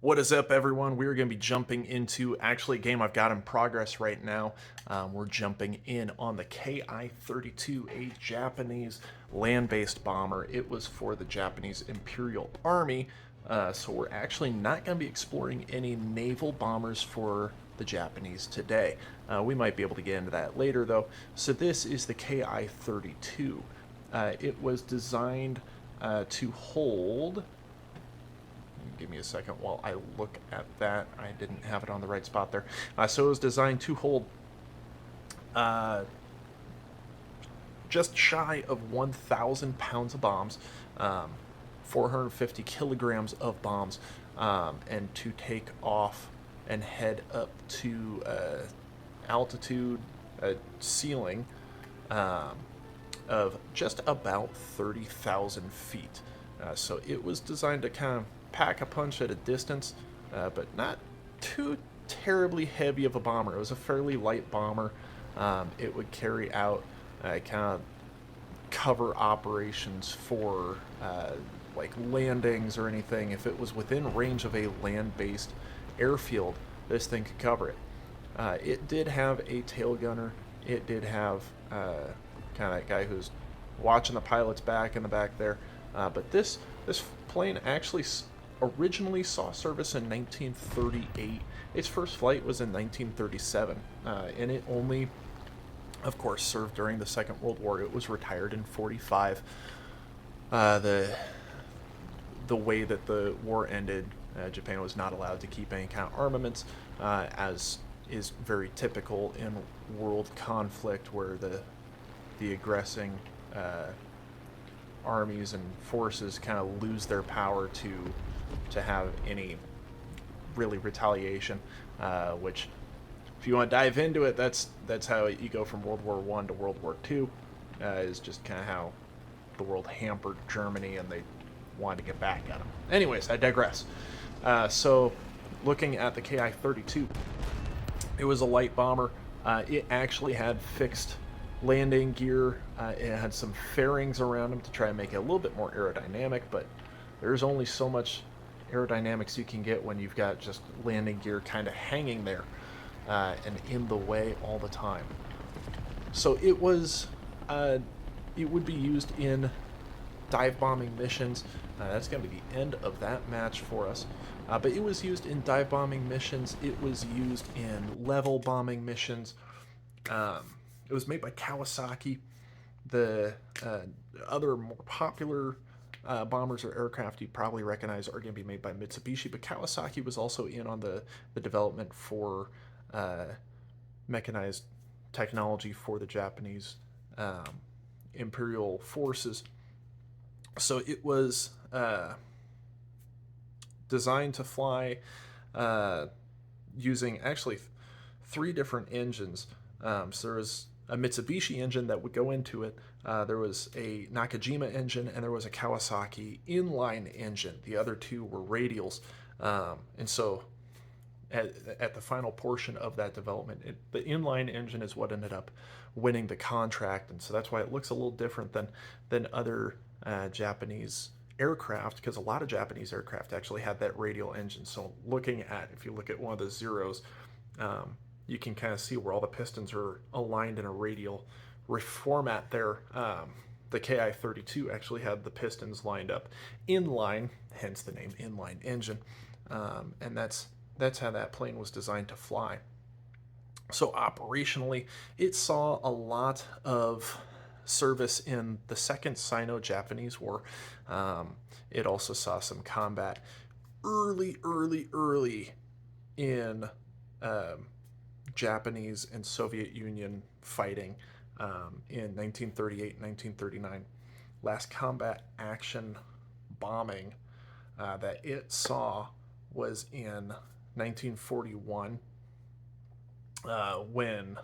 What is up, everyone? We're going to be jumping into actually a game I've got in progress right now. We're jumping in on the Ki-32, a Japanese land-based bomber. It was for the Japanese Imperial Army, so we're actually not going to be exploring any naval bombers for the Japanese today. We might be able to get into that later, though. So this is the Ki-32. It was designed to hold. Give me a second while I look at that. I didn't have it on the right spot there. So it was designed to hold just shy of 1,000 pounds of bombs, 450 kilograms of bombs, and to take off and head up to altitude, ceiling of just about 30,000 feet. So it was designed to kind of pack a punch at a distance, but not too terribly heavy of a bomber. It was a fairly light bomber. It would carry out kind of cover operations for like landings or anything. If it was within range of a land-based airfield, this thing could cover it. It did have a tail gunner. It did have kind of that guy who's watching the pilot's back in the back there. But this plane actually originally saw service in 1938. Its first flight was in 1937, and it only, of course, served during the Second World War. It was retired in 45. The way that the war ended, Japan was not allowed to keep any kind of armaments, as is very typical in world conflict, where the aggressing armies and forces kind of lose their power to have any really retaliation, which, if you want to dive into it, that's how you go from World War I to World War II, is just kind of how the world hampered Germany and they wanted to get back at them. Anyways, I digress. So looking at the Ki-32, it was a light bomber. It actually had fixed landing gear. It had some fairings around them to try and make it a little bit more aerodynamic, but there's only so much aerodynamics you can get when you've got just landing gear kind of hanging there and in the way all the time. So it was, it would be used in dive bombing missions. That's going to be the end of that match for us. But it was used in dive bombing missions. It was used in level bombing missions. It was made by Kawasaki. The other more popular bombers or aircraft you probably recognize are going to be made by Mitsubishi, but Kawasaki was also in on the development for mechanized technology for the Japanese Imperial forces. So it was designed to fly using actually three different engines. So there was a Mitsubishi engine that would go into it. There was a Nakajima engine, and there was a Kawasaki inline engine. The other two were radials. And so at the final portion of that development, the inline engine is what ended up winning the contract. And so that's why it looks a little different than other Japanese aircraft, because a lot of Japanese aircraft actually had that radial engine. So if you look at one of the Zeros, you can kind of see where all the pistons are aligned in a radial format there. The Ki-32 actually had the pistons lined up inline, hence the name inline engine, and that's how that plane was designed to fly. So operationally, it saw a lot of service in the Second Sino-Japanese War. It also saw some combat early in Japanese and Soviet Union fighting in 1938, 1939. Last combat action bombing that it saw was in 1941 when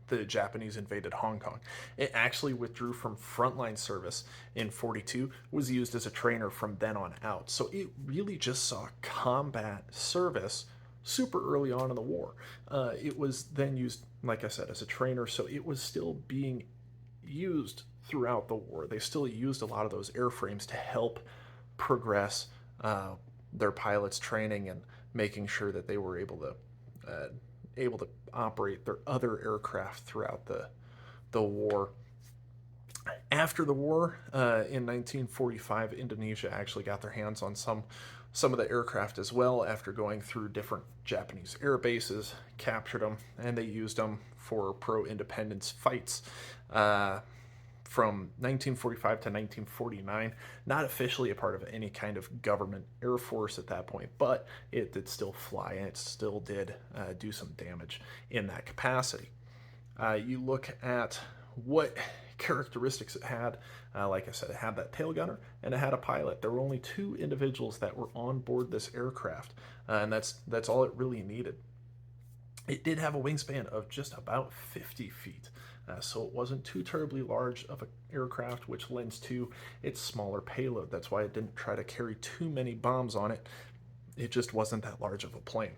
the Japanese invaded Hong Kong. It actually withdrew from frontline service in 42, was used as a trainer from then on out. So it really just saw combat service super early on in the war. It was then used, like I said, as a trainer, so it was still being used throughout the war. They still used a lot of those airframes to help progress their pilots training and making sure that they were able to operate their other aircraft throughout the war. After the war, in 1945, Indonesia actually got their hands on some of the aircraft as well. After going through different Japanese air bases, captured them, and they used them for pro-independence fights. From 1945 to 1949, not officially a part of any kind of government air force at that point, but it did still fly, and it still did do some damage in that capacity. You look at what characteristics it had. Like I said, it had that tail gunner and it had a pilot. There were only 2 individuals that were on board this aircraft, and that's all it really needed. It did have a wingspan of just about 50 feet, so it wasn't too terribly large of an aircraft, which lends to its smaller payload. That's why it didn't try to carry too many bombs on it. It just wasn't that large of a plane.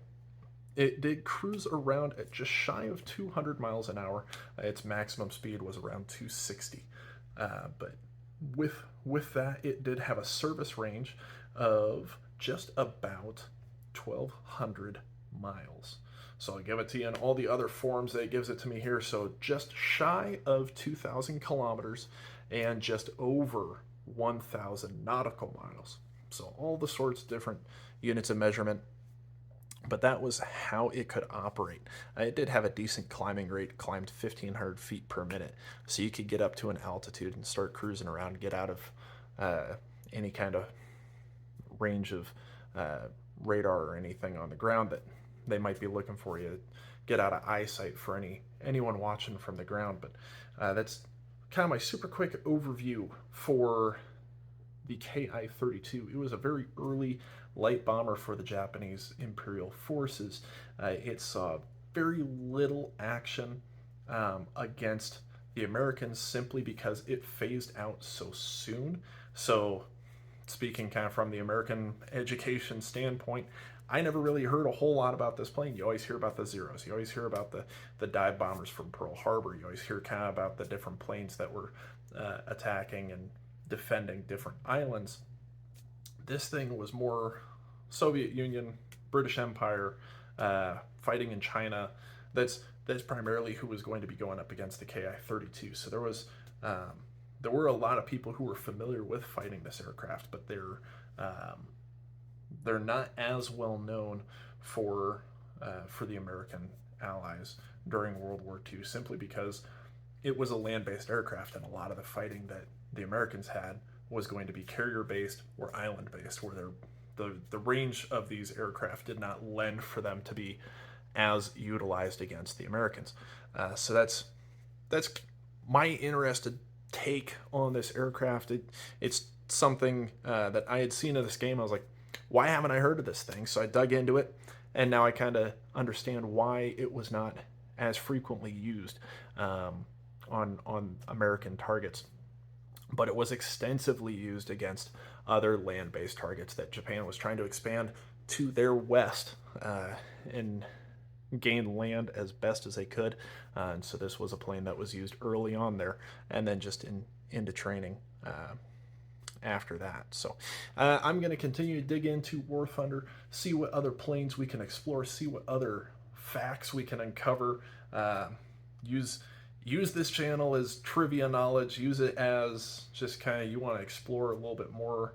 It did cruise around at just shy of 200 miles an hour. Its maximum speed was around 260. But with that, it did have a service range of just about 1,200 miles. So I'll give it to you in all the other forms that it gives it to me here. So just shy of 2,000 kilometers and just over 1,000 nautical miles. So all the sorts of different units of measurement. But that was how it could operate. It did have a decent climbing rate, climbed 1,500 feet per minute. So you could get up to an altitude and start cruising around, get out of any kind of range of radar or anything on the ground that they might be looking for you, get out of eyesight for anyone watching from the ground. But that's kind of my super quick overview for the Ki-32. It was a very early light bomber for the Japanese Imperial forces. It saw very little action against the Americans simply because it phased out so soon. So speaking kind of from the American education standpoint, I never really heard a whole lot about this plane. You always hear about the Zeros. You always hear about the dive bombers from Pearl Harbor. You always hear kind of about the different planes that were attacking and defending different islands. This thing was more Soviet Union, British Empire, fighting in China. That's primarily who was going to be going up against the Ki-32. So there were a lot of people who were familiar with fighting this aircraft, but they're not as well known for the American allies during World War II, simply because it was a land-based aircraft, and a lot of the fighting that the Americans had was going to be carrier-based or island-based, where the range of these aircraft did not lend for them to be as utilized against the Americans. So that's my interested take on this aircraft. It's something that I had seen in this game. I was like, why haven't I heard of this thing? So I dug into it, and now I kind of understand why it was not as frequently used on American targets. But it was extensively used against other land-based targets that Japan was trying to expand to their west and gain land as best as they could. And so this was a plane that was used early on there, and then just into training after that. So I'm going to continue to dig into War Thunder, see what other planes we can explore, see what other facts we can uncover, use this channel as trivia knowledge, use it as just kind of, you want to explore a little bit more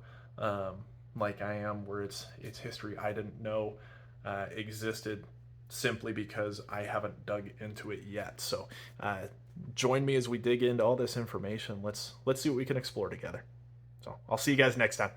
like I am, where it's history I didn't know existed simply because I haven't dug into it yet. So join me as we dig into all this information. Let's see what we can explore together. So I'll see you guys next time.